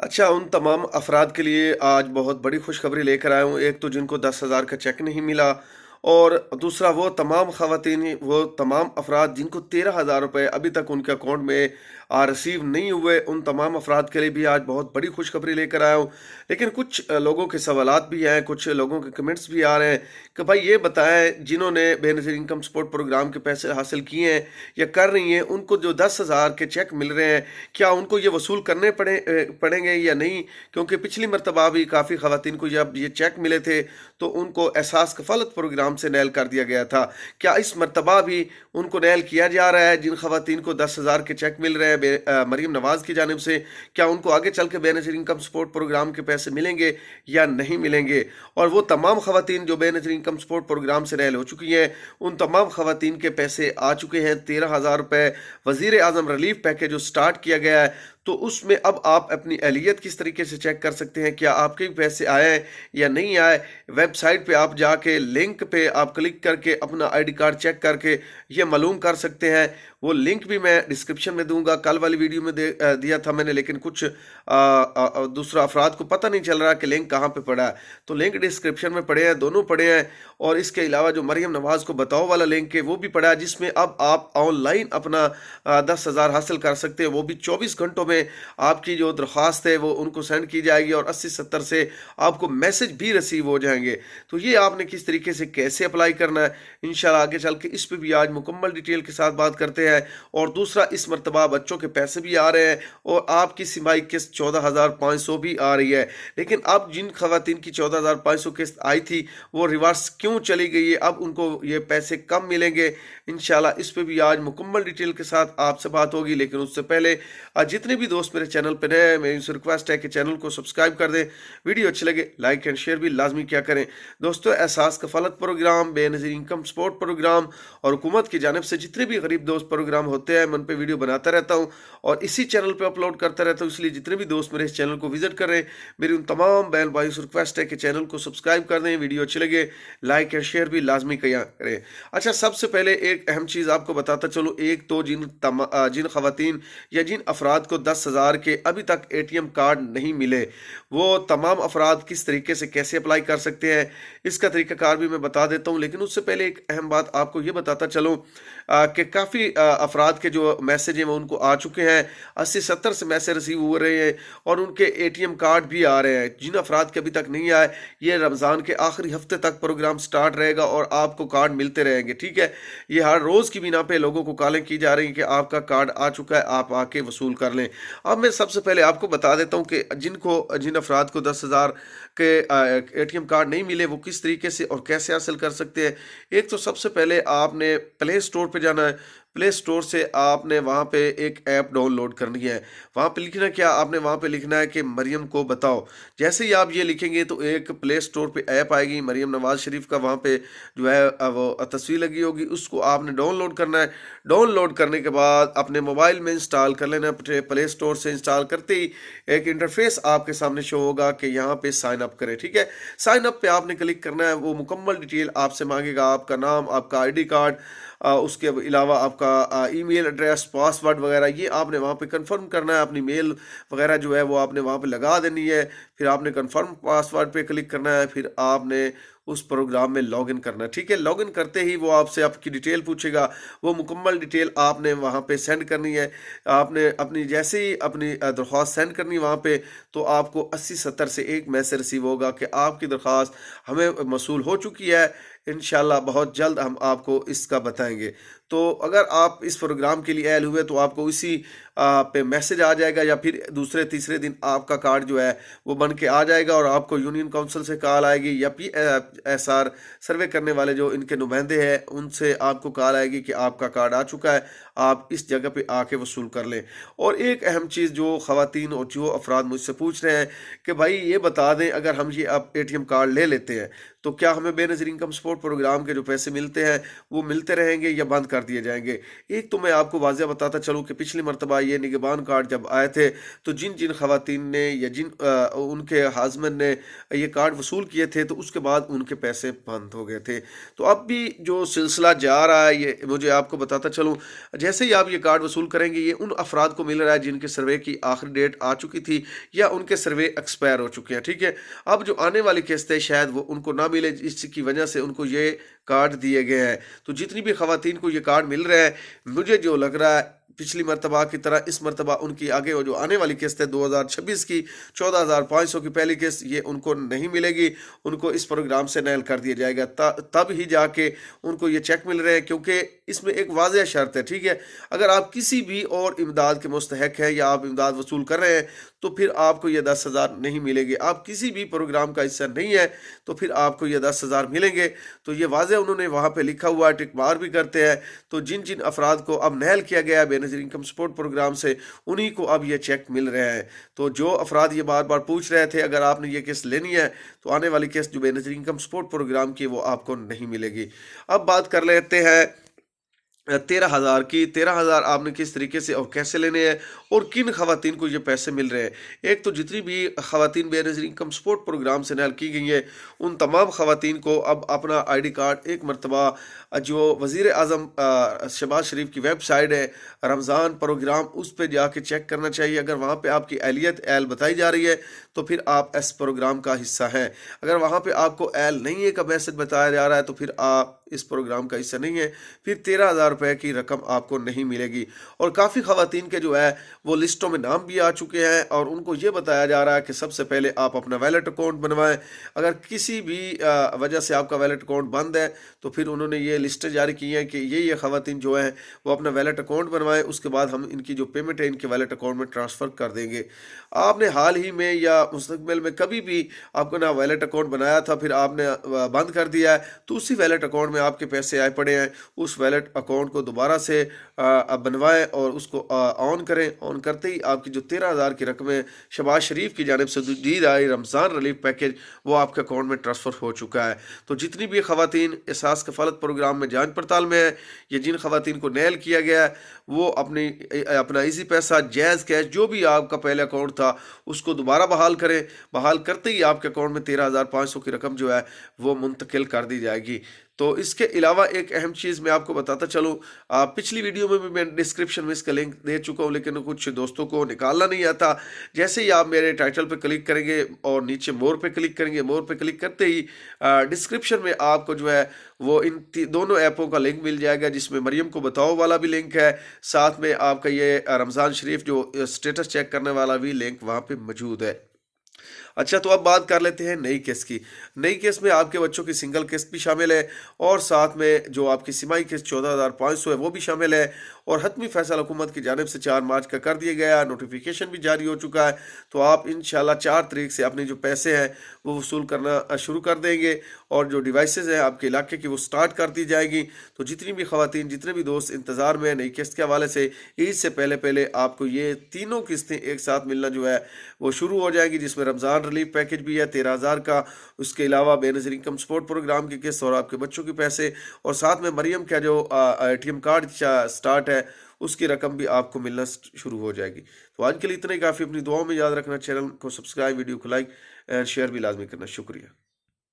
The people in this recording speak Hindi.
अच्छा, उन तमाम अफ़राद के लिए आज बहुत बड़ी खुशखबरी लेकर आया हूँ। एक तो जिनको 10,000 का चेक नहीं मिला और दूसरा वो तमाम अफ़राद जिनको 13,000 रुपए अभी तक उनके अकाउंट में रिसीव नहीं हुए, उन तमाम अफ़राद के लिए भी आज बहुत बड़ी खुशखबरी लेकर आया हूँ। लेकिन कुछ लोगों के सवालात भी हैं, कुछ लोगों के कमेंट्स भी आ रहे हैं कि भाई ये बताएँ जिन्होंने बेनज़ीर इनकम सपोर्ट प्रोग्राम के पैसे हासिल किए हैं या कर रही हैं, उनको जो 10,000 के चेक मिल रहे हैं, क्या उनको ये वसूल करने पड़ेंगे या नहीं? क्योंकि पिछली मर्तबा भी काफ़ी ख़वातीन को जब ये चेक मिले थे, तो उनको एहसास कफ़ालत प्रोग्राम से नेल कर दिया गया था। क्या इस मर्तबा भी उनको नेल किया जा रहा है? जिन ख़वातीन को 10,000 के चेक मिल रहे हैं मरीम नवाज़ की जानिब से, क्या उनको आगे चल के बेनज़ीर इनकम सपोर्ट प्रोग्राम के पैसे मिलेंगे या नहीं मिलेंगे? और वो तमाम ख़वातीन जो बेनज़ीर इनकम सपोर्ट प्रोग्राम से नेल हो चुकी हैं, उन तमाम ख़वातीन के पैसे आ चुके हैं। 13,000 रुपए वज़ीर आज़म रिलीफ़ पैकेज जो स्टार्ट किया गया है, तो उसमें अब आप अपनी अहलियत किस तरीके से चेक कर सकते हैं, क्या आपके भी पैसे आए हैं या नहीं आए। वेबसाइट पे आप जाके लिंक पे आप क्लिक करके अपना आईडी कार्ड चेक करके ये मालूम कर सकते हैं। वो लिंक भी मैं डिस्क्रिप्शन में दूंगा। कल वाली वीडियो में दिया था मैंने, लेकिन कुछ दूसरा अफराद को पता नहीं चल रहा कि लिंक कहाँ पे पड़ा है, तो लिंक डिस्क्रिप्शन में पड़े हैं, दोनों पड़े हैं। और इसके अलावा जो मरियम नवाज को बताओ वाला लिंक है वो भी पड़ा है, जिसमें अब आप ऑनलाइन अपना 10,000 हासिल कर सकते हैं। वो भी 24 घंटों में आपकी जो दरख्वास्त है वो उनको सेंड की जाएगी और 80-70 से आपको मैसेज भी रिसीव हो जाएंगे। तो ये आपने किस तरीके से कैसे अप्लाई करना है, इंशाल्लाह आगे चल के इस पे भी आज मुकम्मल डिटेल के साथ बात करते हैं। और दूसरा, इस मरतबा बच्चों के पैसे भी आ रहे हैं और आपकी सिमाही किस्त 14,500 भी आ रही है। लेकिन अब जिन खवातीन की 14,500 किस्त आई थी वो रिवर्स क्यों चली गई है, अब उनको ये पैसे कम मिलेंगे। इंशाल्लाह इस पे भी आज मुकम्मल डिटेल के साथ आपसे बात होगी। लेकिन उससे पहले जितने भी दोस्त मेरे चैनल पर नए हैं, मेरी इनसे रिक्वेस्ट है कि चैनल को सब्सक्राइब कर दें, वीडियो अच्छी लगे लाइक एंड शेयर भी लाजमी क्या करें। दोस्तों, Ehsaas Kafalat programme, Benazir income support programme और हुकूमत की जानिब से जितने भी गरीब दोस्त प्रोग्राम होते हैं मैं उन पर वीडियो बनाता रहता हूँ और इसी चैनल पर अपलोड करता रहता हूँ। इसलिए जितने भी दोस्त मेरे इस चैनल को विजिट कर रहे हैं, मेरी उन तमाम बहन भाई से रिक्वेस्ट है कि चैनल को सब्सक्राइब कर दें, वीडियो अच्छी लगे लाइक एंड शेयर भी लाजमी क्या करें। अच्छा, सबसे पहले एक अहम चीज़ आपको बताता चलूँ। एक तो जिन खवातीन या जिन अफराद को 10,000 के अभी तक ATM कार्ड नहीं मिले, वो तमाम अफराद किस तरीके से कैसे अप्लाई कर सकते हैं, इसका तरीकाकार भी मैं बता देता हूँ। लेकिन उससे पहले एक अहम बात आपको ये बताता चलूँ कि काफ़ी अफराद के जो मैसेज हैं वो उनको आ चुके हैं। 80-70 से मैसेज रिसीव हो रहे हैं और उनके ATM कार्ड भी आ रहे हैं। जिन अफराद के अभी तक नहीं आए, ये रमज़ान के आखिरी हफ्ते तक प्रोग्राम स्टार्ट रहेगा और आपको कार्ड मिलते रहेंगे, ठीक है। ये हर रोज़ की बिना पे लोगों को कॉलें की जा रही हैं कि आपका कार्ड आ चुका है, आप आके वसूल कर लें। अब मैं सबसे पहले आपको बता देता हूँ कि जिन अफराद को 10,000 के ATM कार्ड नहीं मिले, वो किस तरीके से और कैसे हासिल कर सकते हैं। एक तो सबसे पहले आपने प्ले स्टोर पे जाना है। प्ले स्टोर से आपने वहाँ पे एक ऐप डाउनलोड करनी है। वहाँ पे लिखना क्या, आपने वहाँ पे लिखना है कि मरियम को बताओ। जैसे ही आप ये लिखेंगे तो एक प्ले स्टोर पे ऐप आएगी मरियम नवाज शरीफ का, वहाँ पे जो है वो तस्वीर लगी होगी, उसको आपने डाउनलोड करना है। डाउनलोड करने के बाद अपने मोबाइल में इंस्टॉल कर लेना है। प्ले स्टोर से इंस्टॉल करते ही एक इंटरफेस आपके सामने शो होगा कि यहाँ पे साइन अप करें, ठीक है। साइन अप पे आपने क्लिक करना है। वो मुकम्मल डिटेल आपसे मांगेगा, आपका नाम, आपका आईडी कार्ड, उसके अलावा आपका ईमेल एड्रेस, पासवर्ड वगैरह, ये आपने वहाँ पे कंफर्म करना है। अपनी मेल वगैरह जो है वो आपने वहाँ पे लगा देनी है। फिर आपने कंफर्म पासवर्ड पे क्लिक करना है। फिर आपने उस प्रोग्राम में लॉगिन करना है, ठीक है। लॉगिन करते ही वो आपसे आपकी डिटेल पूछेगा। वो मुकम्मल डिटेल आपने वहाँ पे सेंड करनी है। आपने अपनी जैसे ही अपनी दरख्वास्त सेंड करनी है वहाँ पे, तो आपको 80-70 से एक मैसेज रिसीव होगा कि आपकी दरख्वास्त हमें मसूल हो चुकी है। इंशाल्लाह बहुत जल्द हम आपको इसका बताएंगे। तो अगर आप इस प्रोग्राम के लिए ऐड हुए तो आपको इसी पे मैसेज आ जाएगा या फिर दूसरे तीसरे दिन आपका कार्ड जो है वो बन के आ जाएगा और आपको यूनियन काउंसिल से कॉल आएगी या PSR सर्वे करने वाले जो इनके नुमाइंदे हैं उनसे आपको कॉल आएगी कि आपका कार्ड आ चुका है, आप इस जगह पे आके वसूल कर लें। और एक अहम चीज़ जो ख़वातीन और जो अफराद मुझसे पूछ रहे हैं कि भाई ये बता दें, अगर हम ये अब ATM कार्ड ले लेते हैं तो क्या हमें बेनज़ीर इनकम सपोर्ट प्रोग्राम के जो पैसे मिलते हैं वो मिलते रहेंगे या बंद कर दिए जाएंगे। एक तो मैं आपको वाज़ह बताता चलूँ कि पिछली मरतबा ये निगहबान कार्ड जब आए थे, तो जिन जिन खवातीन ने या जिन उनके हाजमन ने ये कार्ड वसूल किए थे, तो उसके बाद उनके पैसे बंद हो गए थे। तो अब भी जो सिलसिला जा रहा है, ये मुझे आपको बताता चलूँ, जैसे ही आप ये कार्ड वसूल करेंगे, ये उन अफराद को मिल रहा है जिनके सर्वे की आखिरी डेट आ चुकी थी या उनके सर्वे एक्सपायर हो चुके हैं। ठीक है, अब जो आने वाली किस्त है शायद वो उनको ना मिले, इसकी वजह से उनको ये कार्ड दिए गए हैं। तो जितनी भी खवातीन को ये कार्ड मिल रहा है, मुझे जो लग रहा है पिछली मरतबा की तरह इस मरतबा उनकी आगे वो जो आने वाली किस्त है 2026 की 14,500 की पहली किस्त, ये उनको नहीं मिलेगी, उनको इस प्रोग्राम से नैल कर दिया जाएगा। तब ही जाके उनको ये चेक मिल रहे हैं, क्योंकि इसमें एक वाज़ह शर्त है। ठीक है, अगर आप किसी भी और इमदाद के मुस्तहक हैं या आप इमदाद वसूल कर रहे हैं, तो फिर आपको ये 10,000 नहीं मिलेगी। आप किसी भी प्रोग्राम का हिस्सा नहीं है, तो फिर आपको ये 10,000 मिलेंगे। तो ये वाज़ह उन्होंने वहाँ पे लिखा हुआ है, टिक मार भी करते हैं। तो जिन जिन अफराद को अब नहल किया गया है बेनज़ीर इनकम सपोर्ट प्रोग्राम से, उन्हीं को अब ये चेक मिल रहे हैं। तो जो अफराद ये बार बार पूछ रहे थे अगर आपने ये किस्त लेनी है, तो आने वाली किस्त जो बेनज़ीर इनकम सपोर्ट प्रोग्राम की वो आपको नहीं मिलेगी। अब बात कर लेते हैं 13,000 की। 13,000 आपने किस तरीके से और कैसे लेने हैं और किन खवातीन को ये पैसे मिल रहे हैं। एक तो जितनी भी खवातीन बेनज़ीर इनकम सपोर्ट प्रोग्राम से नहल की गई है, उन तमाम खवातीन को अब अपना ID कार्ड एक मरतबा जो वज़ीर आज़म शहबाज शरीफ की वेबसाइट है रमज़ान प्रोग्राम, उस पर जाके चेक करना चाहिए। अगर वहाँ पे आपकी अहलियत एल बताई जा रही है, तो फिर आप इस प्रोग्राम का हिस्सा हैं। अगर वहाँ पे आपको एल नहीं है का मैसेज बताया जा रहा है, तो फिर आप इस प्रोग्राम का हिस्सा नहीं है, फिर 13,000 रुपये की रकम आपको नहीं मिलेगी। और काफ़ी खवातीन के जो है वो लिस्टों में नाम भी आ चुके हैं, और उनको ये बताया जा रहा है कि सबसे पहले आप अपना वैलेट अकाउंट बनवाएं। अगर किसी भी वजह से आपका वैलेट अकाउंट बंद है, तो फिर उन्होंने ये लिस्टें जारी की हैं कि ये खवातीन जो हैं वो अपना वैलेट अकाउंट बनवाएं, उसके बाद हम इनकी जो पेमेंट है इनके वैलेट अकाउंट में ट्रांसफ़र कर देंगे। आपने हाल ही में या मुस्तकबिल में कभी भी आपको ना वैलेट अकाउंट बनाया था, फिर आपने बंद कर दिया है, तो उसी वैलेट अकाउंट में आपके पैसे आए पड़े हैं, उस वैलेट अकाउंट को दोबारा से बनवाएं और उसको ऑन करें। ऑन करते ही आपकी जो 13,000 की रकमें शहबाज शरीफ की जानिब से दी आई रमज़ान रिलीफ पैकेज, वो आपके अकाउंट में ट्रांसफ़र हो चुका है। तो जितनी भी खवातीन एहसास कफ़ालत प्रोग्राम में जांच पड़ताल में है, या जिन खवातीन को नैल किया गया है, वो अपना ईजी पैसा, जैज़ कैश, जो भी आपका पहले अकाउंट था, उसको दोबारा बहाल करें। बहाल करते ही आपके अकाउंट में 13,500 की रकम जो है वो मुंतकिल कर दी जाएगी। तो इसके अलावा एक अहम चीज़ मैं आपको बताता चलूँ, पिछली वीडियो में भी मैं डिस्क्रिप्शन में इसका लिंक दे चुका हूँ, लेकिन कुछ दोस्तों को निकालना नहीं आता। जैसे ही आप मेरे टाइटल पे क्लिक करेंगे और नीचे मोर पे क्लिक करेंगे, मोर पे क्लिक करते ही डिस्क्रिप्शन में आपको जो है वो इन दोनों ऐपों का लिंक मिल जाएगा, जिसमें मरियम को बताओ वाला भी लिंक है, साथ में आपका ये रमज़ान शरीफ जो स्टेटस चेक करने वाला भी लिंक वहाँ पे मौजूद है। अच्छा, तो अब बात कर लेते हैं नई किस्त की। नई किस्त में आपके बच्चों की सिंगल किस्त भी शामिल है, और साथ में जो आपकी सिमाही किस्त 14,500 है वो भी शामिल है, और हतमी फैसला हुकूमत की जानिब से 4 मार्च का कर दिया गया, नोटिफिकेशन भी जारी हो चुका है। तो आप इंशाल्लाह 4 तारीख से अपने जो पैसे हैं वो वसूल करना शुरू कर देंगे, और जो डिवाइसेज़ हैं आपके इलाके की वो स्टार्ट कर दी जाएगी। तो जितनी भी खवातीन, जितने भी दोस्त इंतज़ार में नई किस्त के हवाले से, ईद से पहले पहले आपको ये तीनों किस्तें एक साथ मिलना जो है वो शुरू हो जाएगी, जिसमें रमज़ान रिलीफ पैकेज भी है 13,000 का, उसके अलावा बेनज़ीर इनकम सपोर्ट प्रोग्राम की किस्त और आपके बच्चों के पैसे, और साथ में मरियम का जो ATM कार्ड स्टार्ट है उसकी रकम भी आपको मिलना शुरू हो जाएगी। तो आज के लिए इतना ही काफ़ी। अपनी दुआओं में याद रखना, चैनल को सब्सक्राइब, वीडियो को लाइक एंड शेयर भी लाजमी करना। शुक्रिया।